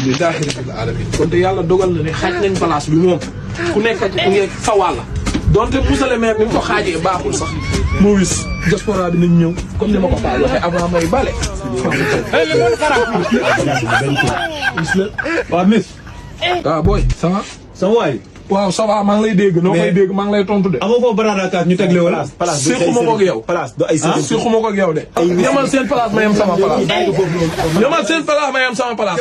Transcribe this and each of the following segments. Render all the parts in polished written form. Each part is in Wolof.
alhamdulillahi rabbil alamin kon te yàlla dogal na ne xaaj nañ place bi moom ku nekk ngeen sa wàll donte monsieur le maire ni mu ko xaajee baaxul sax moo wis diaspora bi nañ ñëw comme ni ma ko faa waxee avant may bale waaw miss waaw booy ça va sa waay waaw ça va maa ngi lay dégg noo koy dégg maa ngi lay tontu de amoo foofu barada kaas ñu tegle wala place séquma ko ak yow place do ay séquma ko ak yow de yamal seen place ma yem sama place yamal seen place ma yem sama place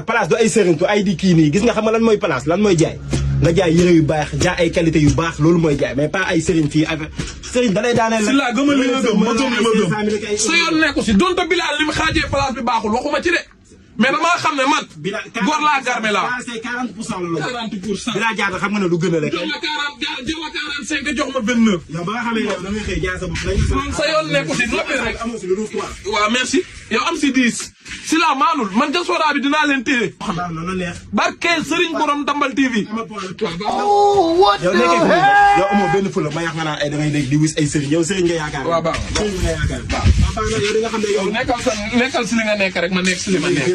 place do ay sëriñ ay di kii nii gis nga xam nga lan mooy place lan mooy jaay nga jaay yére yu baax jaay ay qualité yu baax loolu mooy jaay mais pas ay sëriñ fii affaire sëriñ da lay daaneel si la gëmal li nga gëm ma gëm li ma gëm sa yoon nekku si donte Bilal li mu xaajee place bi baaxul waxuma ci de mais damaa xam ne man góor laa garme laa 40% la 40% Bilal jaata xam nga ne du gën a rek jox ma 40 jox ma 45 jox ma 29 yow ba nga xamee yow da ngay xëy jaay sa bopp sa yoon nekku si noppi rek waaw merci yow am si 10 si la maanul man diaspora bi dinaa leen téye barke Serigne Borom Dambal TV yow nekkee fu yow amoo benn fula ma yàq nga naan ay da ngay léegi di wis ay sëriñ yow sëriñ nga yaakaar waaw baax sëriñ nga yaakaar yow di nga xam ne yow nekkal si li nga nekk rek ma nekk si li ma nekk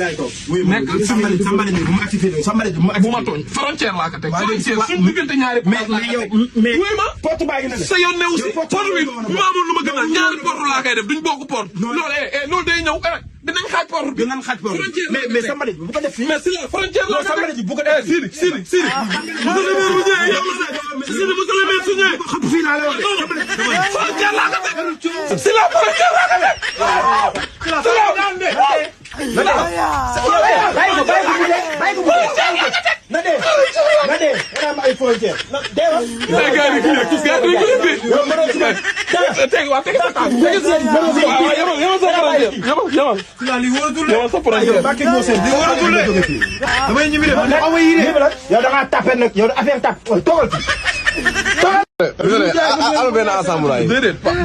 nekkal sambali bu mu activé sambali bu ma tooñ frontière laa ko teg frontière suñu diggante ñaari mais wuy ma porte baa ngi na sa yoon newu si porte bi bu ma amul lu ma gënal ñaari porte laa koy def duñ bokk porte loolu day ñëw dinañ xaaj porte bi dinañ xaaj porte mais sambali bu ko def mais si la frontière la sambali bu ko def Siri monsieur le maire bu ñëwee yow monsieur le maire su ñëwee xam fii laa la wax frontière laa ko teg si la frontière laa ko teg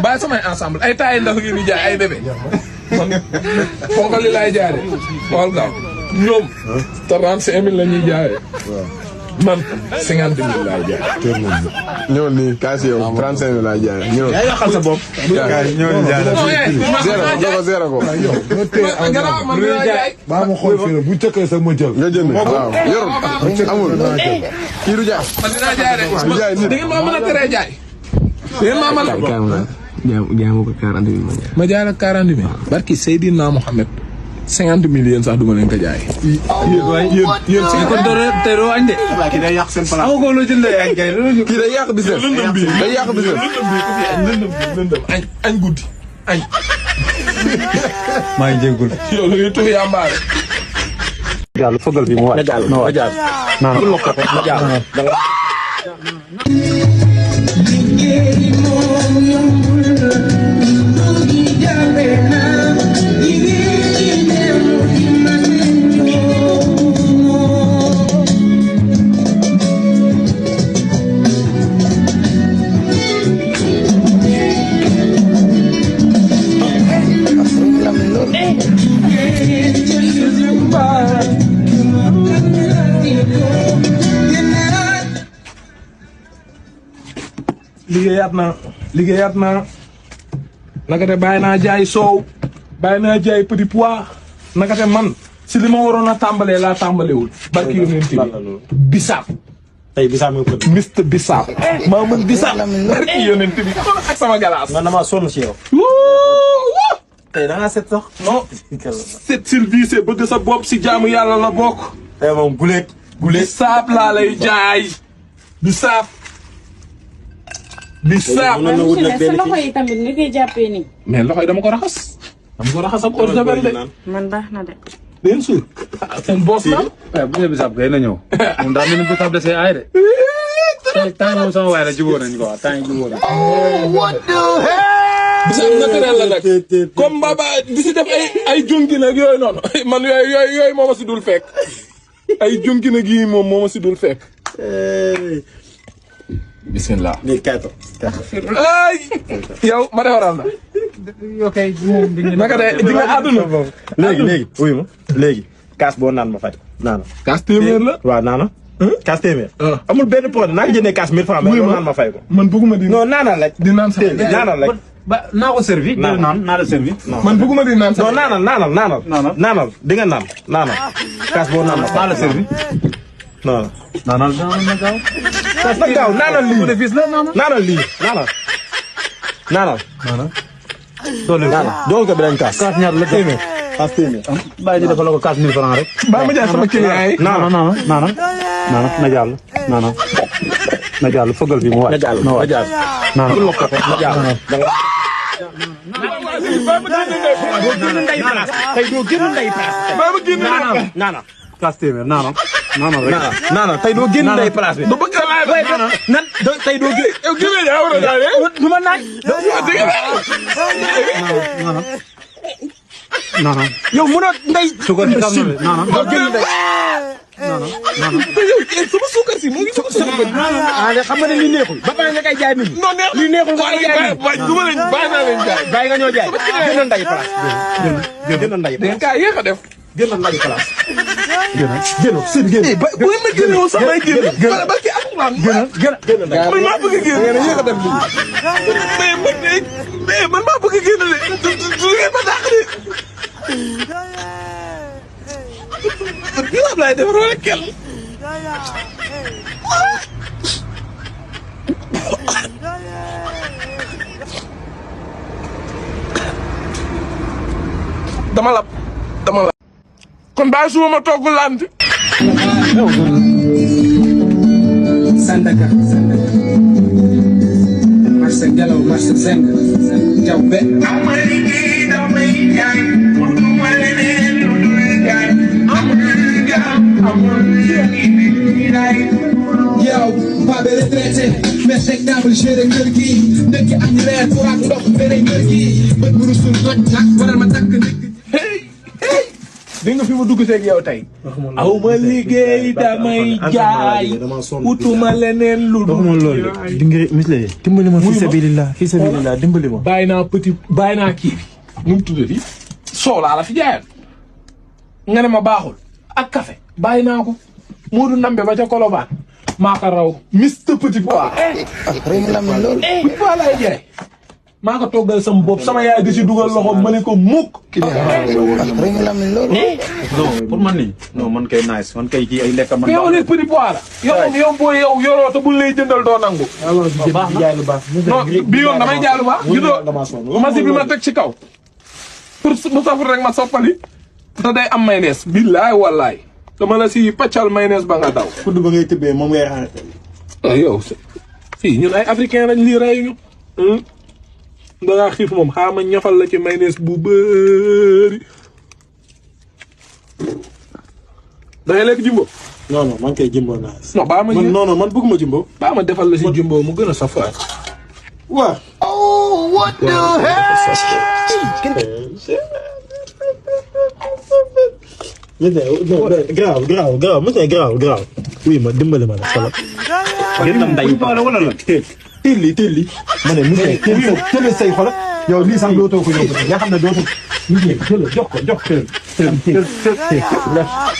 bàyyi samay ensemble ay taay ndax ngeen di jaay ay bébé man fonkal li laay jaay de xool gaaw ñoom 35 000 la ñuy jaayee man 50 000 laay jaay. ñëwal nii kaas yow 35 000 laay jaay ñëwal. yaa yàqal sa bopp. ñëwal jaay zéro ko. maa ma xool fii bu njëkkee sax ma jël. nga jënd waaw yorul amul kii du jaay. man dinaa jaay de da ngeen maa mën a teree jaay. da ngeen maa mën a. jaay ma ko 40 000 ma jaay. ma jaay la 40 000. barki Seydina Mohamed 50 000 yéen sax duma leen ko jaay. yéen si ko te doo añ de. kii day yàq seen place. amoo ko loo jëndee añ kay. kii day yàq bisel. day yàq bisel. lëndëm añ guddi añ. maa ngi jéggul. yow lu ñuy tuux yàmbaare. jàll fëgal bi mu waay. ma jaar ma jaar. liggéeyaat naa naka te bàyyi naa jaay soow bàyyi naa jaay petit pois naka te man si li ma waroon a tàmbalee laa tàmbalewul barki yonent bi bisaab tey bisaab mi ko Mr Bisaab maa mën bisaab barki yonent bi ak sama galaas man damaa sonn ci yow tey da ngaa set sax non set service bëgg sa bopp si jaamu yàlla la bokk tey moom guleet bisaab laa lay jaay bisaab bisaab sa loxo yi tamit ni koy jàppee nii. mais loxo yi dama ko raxas ak eau de javel de man baax na de. bien sûr seen boss la bu dee bisaab kay na ñëw. moom daa mel ni bisaab da see aay de. temps moom sama waay la jubóo nañu ko wax temps yi jubóo nañu. bisaab naturel la nag comme baba di si def ay junki nag yooyu noonu man yooyu moo ma si dul fekk ay junki nag yi moom moo ma si dul fekk. bismillah. lii kayito. ay yow ma defaral la. ok moom dañuy naka de di nga àdduna. léegi wuyu ma léegi kaas boo naan ma fay naana. kaas téeméer la. waaw naana. kaas téeméer. amul benn problème naa ngi jëndee kaas 1000 francs mais boo naan ma fay ko. man bëgguma di. non naanal rek. di naan sax naanal rek. ba naa ko servi. naan naa la servi. man bëgguma di naan. non naanal di nga naanal kaas boo naan naa la servi. naanal na gaaw. kaas na gaaw naanal lii naanal. dool ko beneen kaas. kaas ñaar la téeméer. kaas téeméer. bàyyi ji defal ko kaas 1000 francs rek. baa ma jaay sama client yi. naanal na jàll naanal. na jàll fëggal bi mu waay. na jàll naanal. na jàll. tey doo génn ndey place. naanal. kaas téeméer naanal rek. naanal tey doo génn ndey place bi. du bëgg a laaj. tey doo génn. yow génne yaa war a daal du ma naaj. naanal. yow mënoo ndey. suukar si kam na naanal. doo génn ndey. sama suukar si mu ngi sama bëj. xam nga ne lii neexul. ba pare nga koy jaay nit ñi. non neexul lii neexul nga koy jaay nit ñi. bàyyi naa leen jaay. bàyyi nga ñoo jaay. génn ndey place. génn ndey place. kaa yéex a def. génn ndey place. génn. bu ngeen ma génne woon sax may génn. ba kii alxuraan. génn ndey. man maa bëgg a génn. yéex a def lii. mais man maa bëgg a génn de. du ngeen ma dàq de. kii la Ablaye def rek kenn. dama la. kon bàyyi suba ma togg lant. Sandaga marché Ngelaw marché Zeng jaw be yow Pape retraité mais teg table géré kër gi ndekki am ñu reer pour ak ndox bere kër gi bët bu rusul toj nag waral ma takk ndigg di nga fi ma dugg seeg yow tey. aw ma liggéey damay jaay. utuma leneen lu dul. loolu di nga misle dimbali ma fi sabilillah dimbali ma. bàyyi naa kii bi. nu mu tuddati. soow laa la fi jaayoon. nga ne ma baaxul. ak café bàyyi naa ko. Moodu Nambe ba ca Colobane. maa ko raw. Mr Petit Pois. Petit Pois laay jaay. maa ko toggal sama bopp sama yaay di si dugal loxo ma ne ko mukk. non pour man nii. non man kay nice man kay kii ay lekk man. yow léegi Petit Pois la. yow booy yow yoroo te buñ lay jëndal doo nangu. baax na non bii yoon damay jaay lu baax. gisoo masi bi ma teg ci kaw. pour mu safur rek ma soppali. te day am mayonnaise. billaay wallaay. dama la si pàccal mayonnaise ba nga daw. kudd ba ngay tëbbee moom ngay xaar. yow fii ñun ay africain lañ lii rey ñu. da ngaa xiif moom xaama ñafal la ci mayonnaise bu bëri. da ngay lekk jumbo. non man kay jumbo naa. non baa ma man bëgguma jumbo. baa ma defal la si jumbo mu gën a safaat. waaw. Oh, what the hell? Garaaw. oui ma dimbali ma la solo. génn nday wala la. tilli. ma ne monsieur teel say xol yow lii sax dootoo ko yóbbu nga xam ne dootoo. monsieur jox ko.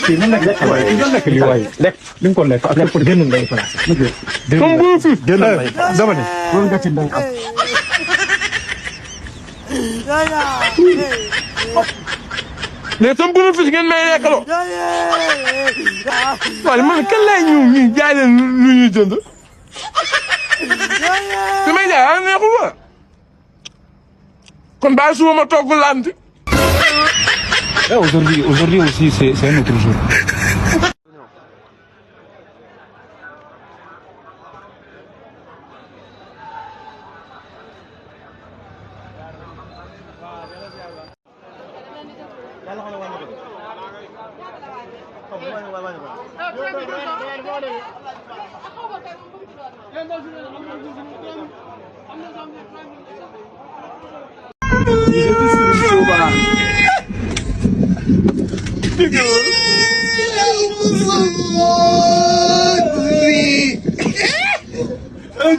kii nan lekk waaye lekk li waaye lekk li nga ko lekk ak lépp génn nday place. génn nday dama ne loolu nga ci nday am. mais sama bénéfice ngeen may lekkaloo. waaye man kan laay ñëw jaay leen lu ñuy jënd. su may jaay ah neexul ma. kon bàyyi suba ma togg lant. Aujourd'hui aussi c'est un autre jour.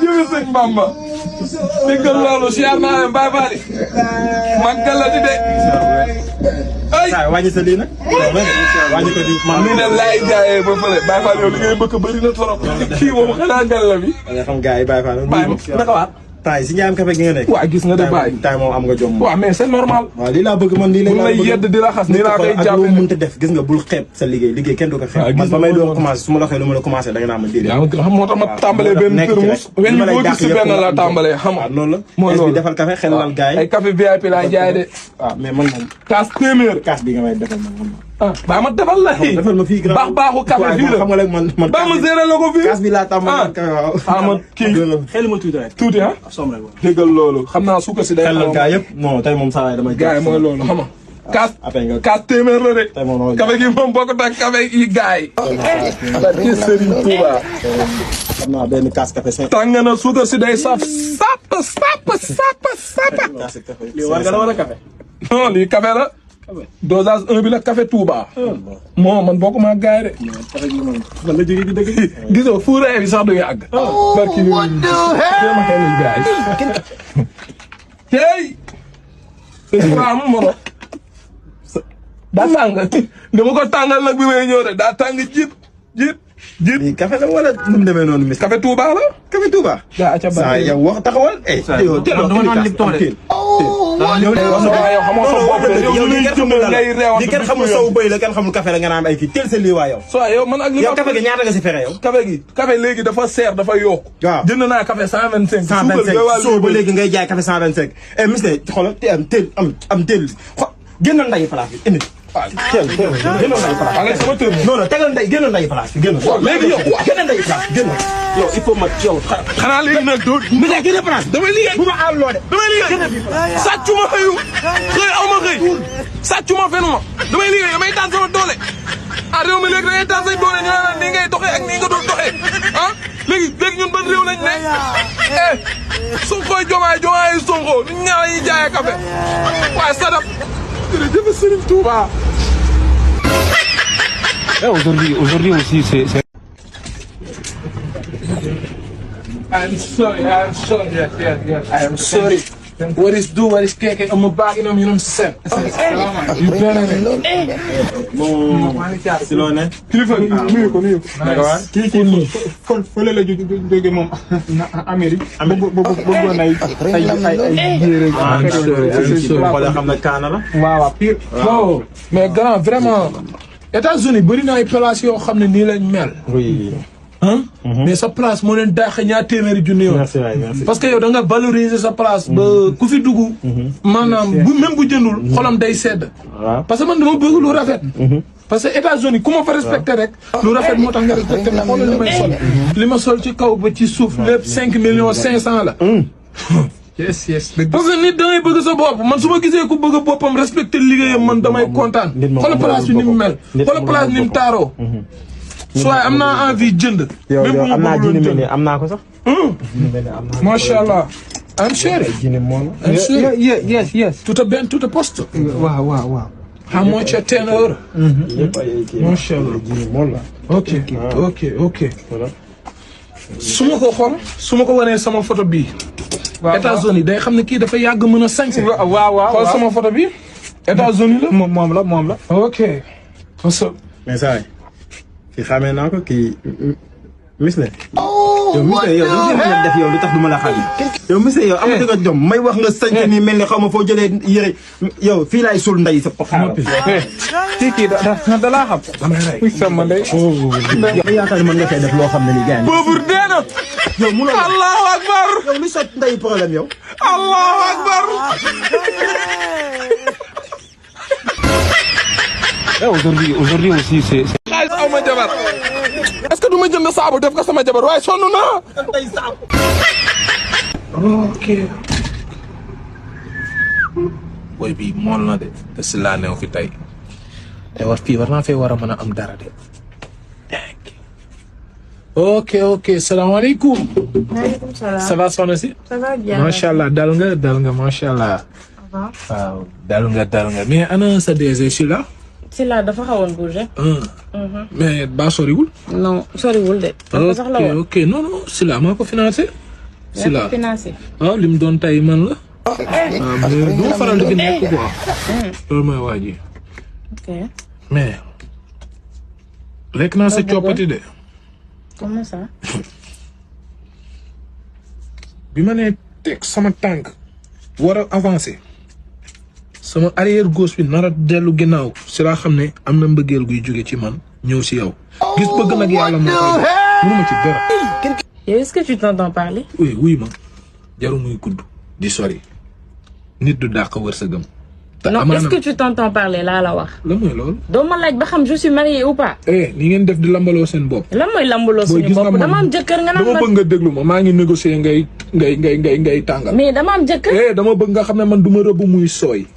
jërëjëf sëñ Bamba. déggal loolu siyaar naa leen bàyyi baali. màggal la di de. ay wàññi sa lii nag. wàññi ko di lii de laay jaayee ba fële Baye Fall yow li ngay bëgg bëri na trop. kii moom xanaa ngal la bi. nga xam gars yi Baye Fall. bàyyi ma naka waat. taay si ñaam café gi nga nekk. waaw gis nga de bàyyi. taay moom am nga jom. waaw mais c'est normal. waaw lii laa bëgg man lii la. bu lay yedd di la xas nii laa koy ak loo jàppee. mënta def gis nga bul xeeb sa liggéey kenn du ko xeeb. man ba may doon commencé su ma la waxee lu ma la commencé da nga naan ma déedéet. yaa ngi xam moo tax ma tàmbalee benn tërmus. weñ yi boo gis si benn la tàmbalee xam nga. noonu la. mooy loolu defal café xelal gaay ay café VIP laa jaay de. waaw mais man moom. kaas téeméer. kaas bi nga may defal man xam ah baa ma defal la fii. defal ma fii baax baaxu café fii la xam nga rek man baa ma gérer la ko fii. kaas bi laa tàmbali café waaw. ma kii xel ma tuuti rek. tuuti ah. déggal loolu xam naa suukar si day. xelal gaay yëpp non tey moom saa waay damay. gaay mooy loolu xam nga. kaas après nga kaas téeméer la de. tey moom noonu café gi moom bokkut ak café yi gaay. barke Serigne Touba. xam naa benn kaas café 5. tàng na suukar si day sap sap. lii war nga la war a café. non lii café la. dosage 1 bi la café Touba. moo man bokkuma ak gaay de. man la jógee di dëgg. gisoo fuuraay bi sax du yàgg. barki yu ma xel gaay. hey. waaw mu moro. daa tàng dama ko tàngal nag bi may ñëw de daa tàng jiit. lii café la wala nu mu demee noonu. café Touba la. café Touba. daa ca saa yow wax taxawal. yow yow xamoo sa bopp de yow li kenn xamul ngay réew li kenn xamul sow bëy la kenn xamul café la nga naan ay kii teel sa lii waa yow. soo yow man ak li yow café gi ñaata nga si fexe yow. café léegi dafa seer dafa yokku. waaw jënd naa café 125. 125 soo ba léegi ngay jaay café 125. monsieur xoolal te am teel am teel génnal ndayi place bi indi. waaw génnal ndayi place bi. avec sama tër non non tegal nday génnal ndayi place bi génnal. léegi yow génnal ndayi place bi génnal. yow il faut ma yow. xanaa léegi nag doo. monsieur génne place bi. damay liggéey bu ma aar loo de. damay liggéey sàccu ma xëyu xëy aw ma xëy sàccu ma fenu ma damay liggéey damay daan sama doole ah réew mi léegi da ngay daan say doole ñu naan nii ngay doxee ak nii nga doon doxee ah léegi ñun ban réew lañ ne Sonko jomaay Sonko ñu ñaar yi jaayee café waaye sadap jërëjëf Serigne Touba. Aujourd'hui aussi, c'est... I'm sorry. Yes. I am sorry. What is keke? I'm back in you know what I'm You better si loo ne. kilifa nuyu ko. kii nii fële la jóge moom Amérique. bëggoon ay yére. xoolal xam na kaana la. waaw pire. bon mais grand vraiment. États-Unis bëri na ay place yoo xam ne nii lañ mel. oui. mais sa place moo leen daax ñaar téeméeri junni yoon. merci waay merci. parce que yow da nga valoriser sa place. ba ku fi dugg. maanaam même bu jëndul xolam day sedd. waaw parce que man dama bëgg lu rafet. parce que États-Unis ku ma fa respecté rek. lu rafet moo tax nga respecté ma xoolal li may sol. li ma sol ci kaw ba ci suuf lépp 5,500,000 la. yes. parce que nit da ngay bëgg sa bopp man su ma gisee ku bëgg boppam respecté liggéeyam man damay kontaan. xoolal place bi ni mu mel. xoolal place ni mu taaroo. soit am naa envie jënd. yow am naa ji mel ni am naa ko sax. macha allah. I'm sure. I'm sure. Yes. Tout a post. Wow. How much? 10 euro. Macha allah. ok. su ma ko xool su ma ko wanee sama photo bii. États-Unis day xam ne kii dafa yàgg mën a sañse. waaw. xool sama photo bi États-Unis la. moom la. ok. mais saa yi kii xamee naa ko kii Miss yow Miss yow dañu mën a def yow lu tax du ma la xam. yow Miss yow amatu nga jom may wax nga sañ ni mel ni xaw ma foo jëlee yére yow fii laay sul ndey sa xaaral. kii da laa xam. damay rey. oui sama ndey. yow yaakaar ni mën nga fay def loo xam ne nii gars yi. pauvre dee na. yow munoo Allahu akbar. yow lu sot ndey problème yow. Allahu akbar. Aujourd'hui aussi, c'est... xaalis aw ma jabar. est-ce que du ma jënd saabu def ko sama jabar waaye sonn naa. ok. booy bii mool na de te si laa neew fi tey. te fii war naa fee war a mën a am dara de. ok salaamaaleykum. maaleykum salaam. ça va soxna si. ça va bien. macha allah dal nga macha allah. waaw dal nga mais ana sa DG si la. si la dafa xawoon bougé. mais ba soriwul. non soriwul de. dafa sax la woon ok non si la maa ko financé. si la financé. waaw li mu doon tay man la. waaw mais du ma faral di fi nekk quoi. loolu mooy waa ji. ok. mais. lekk naa sa coppati de. comment ça. bi ma nee teg sama tànk war a avancer sama arrière gauche bi nar a dellu ginnaaw si laa xam ne am na mbëggeel guy jóge ci man ñëw si yow gis bëgg nag yàlla moo koy def mënuma ci dara. Et est-ce que tu t'entends parler? oui wuy ma jaru muy gudd di sori nit du dàq wërsëgam. Non, est-ce que tu t'entends parler laa la wax. lan mooy loolu. doo ma laaj ba xam je suis mariée ou pas. li ngeen def di lambaloo seen bopp. lan mooy lambaloo suñu bopp dama am jëkkër nga naan dama bëgg nga déglu ma maa ngi négocier ngay tàngal. mais dama am jëkkër. dama bëgg nga xam ne man du ma rëbb muy sooy.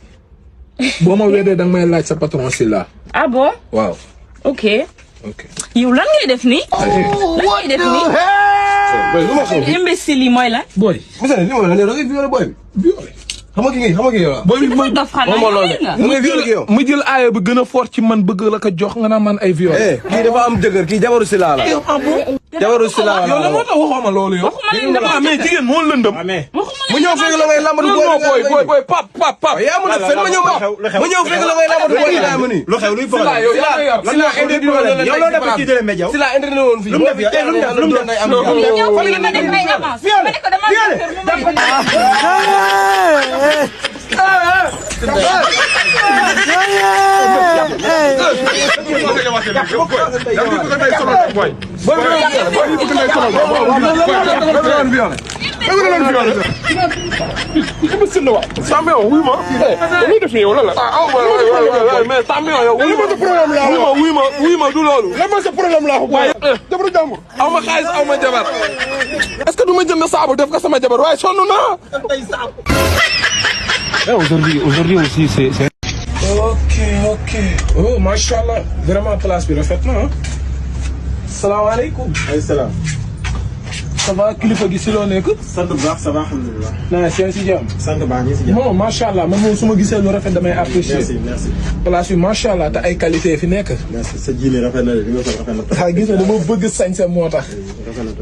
boo ma weddee danga may laaj sa patron si la. ah bon. waaw. ok. yow lan ngay def nii. lan ngay def nii. imbécile yi mooy lan. booy. monsieur li ma la ne da ngay violé booy bi. violé. xam nga kii yow. booy bi dafa dof xanaa mu jël aaya bi gën a fort ci man bëgg la ko jox nga naa man ay violé. kii dafa am jëkkër kii jabaru si laa la. jabaru si laa la yow la moo tax waxoo ma loolu yow. mais jigéen moo lëndëm. mu ñëw fekk la ngay lambatu booy booy pap. yaa mën a fen ma ñëw fekk la ngay lambatu booy yaa mën ni. lu xew luy Sila yow yaa ngi yor Sila interdit woon na yow loo def ci jëlee média Sila interdit woon fii. lu mu def yow lu mu aw ma xaalis aw ma jabar est-ce que du ma jënd saabu def ko sama jabar waaye sonn naa. Aujourd'hui aussi, c'est... Ok. Oh, machallah. Vraiment, place bi rafet na ah. salaamaaleykum. ay salaam. ça va kilifa gi si loo nekk. sant bu baax ça va alhamdulilah. naa si jàmm. sant baax ñu si jàmm. non macha allah man moom su ma gisee lu rafet damay apprécier. merci. place bi macha allah te ay qualité fi nekk. merci sa jiine rafet na de li nga sol rafet na. ah gis nga dama bëgg sañse moo tax.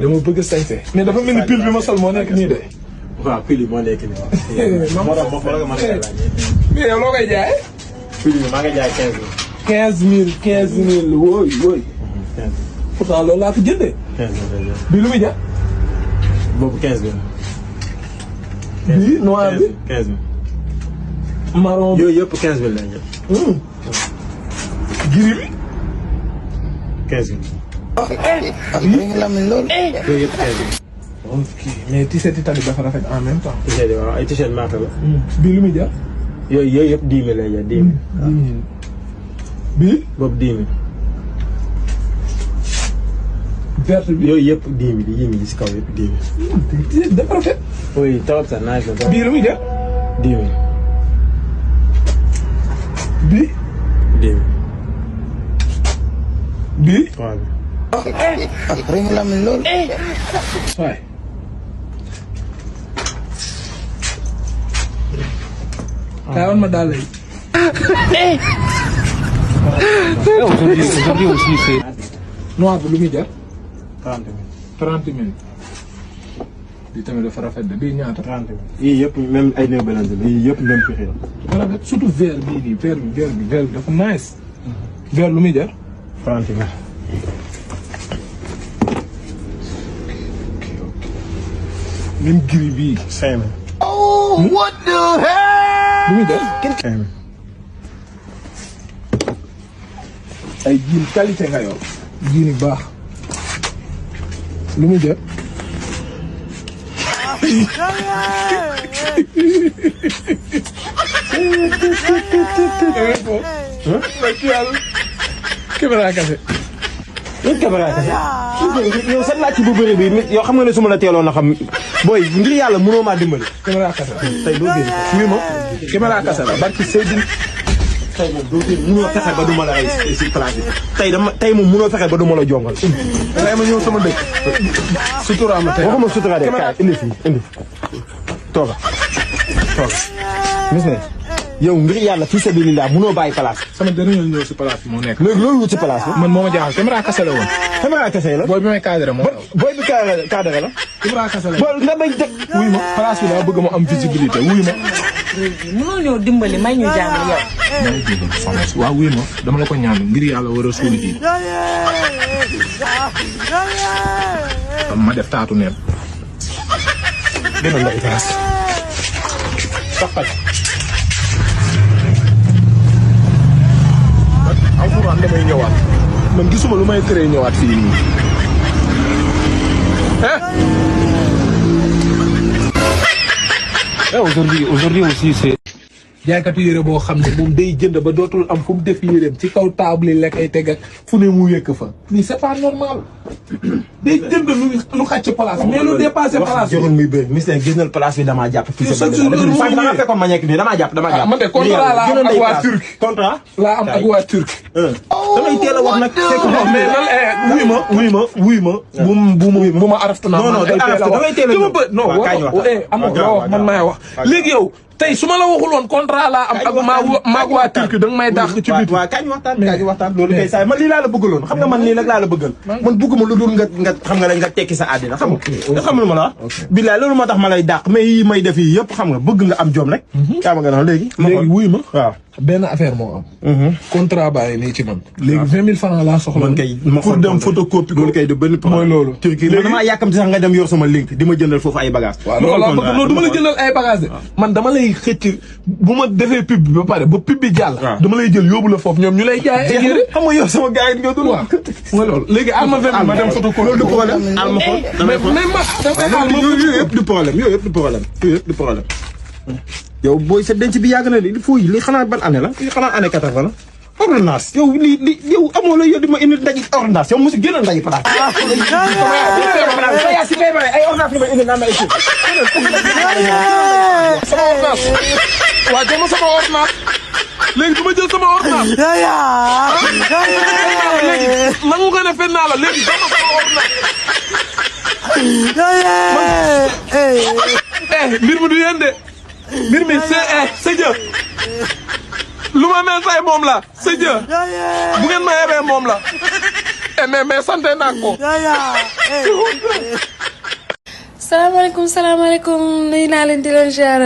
dama bëgg sañse. mais dafa mel ni pile bi ma sol moo nekk nii de. waaw pile moo nekk nii. moo tax ma mën a laaj. mais yow loo koy jaay. pile bi maa ngi jaay 15 000 wooy. 15 pourtant loolu laa fi jëndee. 000 bi lu muy jar. boobu 15 000. bii noir bi 15 000. marron bi yooyu yëpp 15 000 lañ jël. gris bi. 15 000. yooyu yëpp 15 000. ok mais t-shirt yi tamit dafa rafet en même temps. t-shirt yi waaw ay t-shirt marque la. bii lu muy jar. yooyu yëpp 10 000 lay jar 10 000. bii. boobu 10 000. verte bi. yooyu yëpp 10 000 yi ngi si kaw yëpp 10 000. t-shirt dafa rafet. oui trop ça naaj la. bii lu muy jar. 10 000. bii. 10 000. bii. 3 000. waay. kaay ma daal lay. Aujourd'hui aussi, c'est... noir bi lu muy jar. 30 000. 30 000. bii tamit dafa rafet de bii ñaata. 30 000. yii yëpp même ay néew balance la yii yëpp même prix la. dafa rafet surtout vert bii nii vert bi dafa nice. vert lu muy jar. 30 000. même gris bii. 5 000. what the hell. lu muy jar. 5 000. ay jiin qualité nga yor. jiin yu baax. lu muy jar. caméra kase. ñun caméra kese. yow sa laaj bu bëri bi yow xam nga ne su ma la teeloon a xam booy ngir yàlla mënoo maa dimbali. caméra kase. tey doo génn. oui ma caméra kase la barki Seydou. tey moom doo génn mënoo fexe ba du ma la rey si place bi. tey moom mënoo fexe ba du ma la jongal. dangay ma ñëw sama dëkk. sutura ma tey. waxuma sutura de kaay indi fii indi. tooga. gis nga yow ngir yàlla fii sabilillah mënoo bàyyi place. sama dernier ñëw si place bi moo nekk. léegi loolu wut si place bi. man moo ma jaaxal caméra kase la woon. caméra kese la. booy bi may cadré moo. booy bi cadré la. caméra kase la. booy nga bay teg. wuy ma place bi daa bëgg ma am visibilité wuy ma. mënoo ñëw dimbali may ñu jàmm yow. maa ngi jéem soxna si waaw wuy ma dama la ko ñaan ngir yàlla war a suuli ji. ma def taatu neen. gënal lay place taxal alxuraan damay ñëwaat man gisuma lu may tëree ñëwaat fii nii aujourd'hui aussi c'est jaaykatu yére boo xam ne moom day jënd ba dootul am fu mu def yéreem ci kaw table yi lekk ay teg ak fu ne mu yëkk fa lii c'est pas normal day jënd lu xàcc place mais lu dépassé place jarul muy bëri mister gis na place bi damaa jàpp fii sa dama fekkoon ma nekk nii damaa jàpp man de contrat laa am ak waa Turc contrat laa am ak waa Turc damay teel a wax nag mais nan wuy ma bu ma arafta naa non damay teel a non amul loo wax man maay wax léegi yow tey su ma la waxul woon contrat laa am ak maag waa Turquie da nga may dàq ci biti. waaw kañ waxtaan loolu kay saa man lii laa la bëggaloon xam nga man lii nag laa la bëggal man bëgguma lu dul nga xam nga nga tekki sa àddina xam nga xam lu ma la wax billaay loolu moo tax ma lay dàq mais yi may def yi yëpp xam nga bëgg nga am jom rek yaa ma nga noonu léegi wuy ma waaw benn affaire moo am contrat bàyyi nii ci man léegi 20 000 francs laa soxla man kay pour dem photocopie loolu kay du benn mooy loolu Turquie man damaa yàkkamti sax nga dem yor sama link di ma jëndal foofu ay bagage waaw loolu laa bëgg loolu du ma la jëndal ay bagage de man dama lay xëcc bu ma defee pub bi ba pare ba pub bi jàll dama lay jël yóbbu la foofu ñoom ñu lay jaay ay yére xam nga yow sama gars yi ñoo dul waaw mooy loolu léegi alma 20 ma dem photocopie loolu du problème alma xool yooyu yëpp du problème yooyu yëpp du problème yow booy sa denc bi yàgg na li fooy li xanaa ban année la li xanaa année 80 la ordonnance yow li yow amoo la yow di ma indi ndaji ordonnance yow mosu gën a ndaji place yaa si feebar ay ordonnance ma indi naa ma équipe sama ordonnance waa jël ma sama ordonnance léegi du ma jël sama ordonnance léegi nangu nga ne fen naa la léegi jël ma sama ordonnance mbir mi du yéen de mbir mi c'est Dieu lu ma mel say moom la c'est Dieu bu ngeen ma yebee moom la mais sant naa ko. salaamaaleykum nuyu naa leen di leen ziar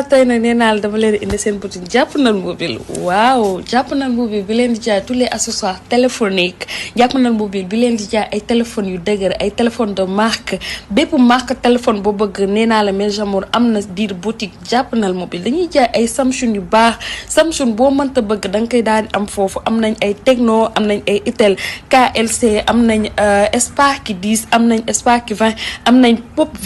tey nag nee naa la dama leen indi seen boutique Jàppandal Mobile waaw Jàppandal Mobile bi leen di jaay tous les accessoires téléphoniques Jàppandal Mobile bi leen di jaay ay téléphones yu dëgër ay téléphones de marque bépp marque téléphone boo bëgg nee naa la mes amours am na biir boutique Jàppandal Mobile dañuy jaay ay Samsung yu baax Samsung boo mënta bëgg da nga koy daal di am foofu am nañ ay Tecno am nañ ay Itel KLC am nañ Spark 10 am nañ Spark 20 am nañ Pop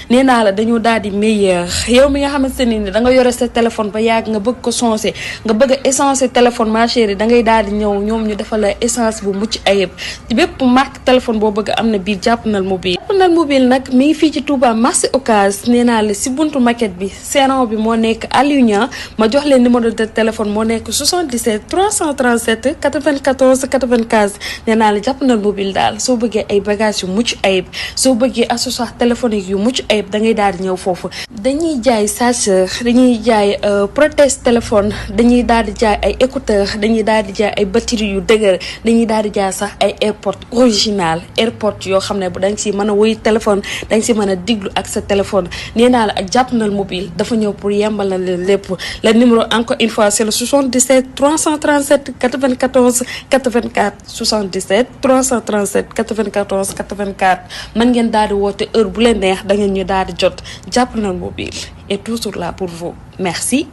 nee naa la dañoo daal di meilleur yow mi nga xamante ne ni da nga yore sa téléphone ba yàgg nga bëgg ko sensé nga bëgg a essencé téléphone ma chérie da ngay daal di ñëw ñoom ñu defal la essence bu mucc ayib ci bépp marque téléphone boo bëgg am na biir Jàppandal Mobile. Jàppandal Mobile nag mi ngi fii ci Touba marché Ocass nee naa la si buntu maquette bi serrant bi moo nekk Alioune ma jox leen numéro de téléphone moo nekk 77 337 94 95 nee naa la Jàppandal Mobile daal soo bëggee ay bagages yu mucc ayib soo bëggee accessoire téléphonique yu mucc ayib da ngay daal di ñëw foofu dañuy jaay chargeur dañuy jaay protège téléphone dañuy daal di jaay ay écouteur dañuy daal di jaay ay batterie yu dëgër dañuy daal di jaay sax ay airport original airport yoo xam ne bu da nga si mën a wuy téléphone da nga si mën a diglu ak sa téléphone nee naa la ak Jàppandal Mobile dafa ñëw pour yembal na leen lépp le numéro encore une fois c'est le 77 337 94 84 77 337 94 84 mën ngeen daal di woote heure bu leen neex da ngeen ñu daal di jot Jàppandal Mobile est toujours là pour vous merci.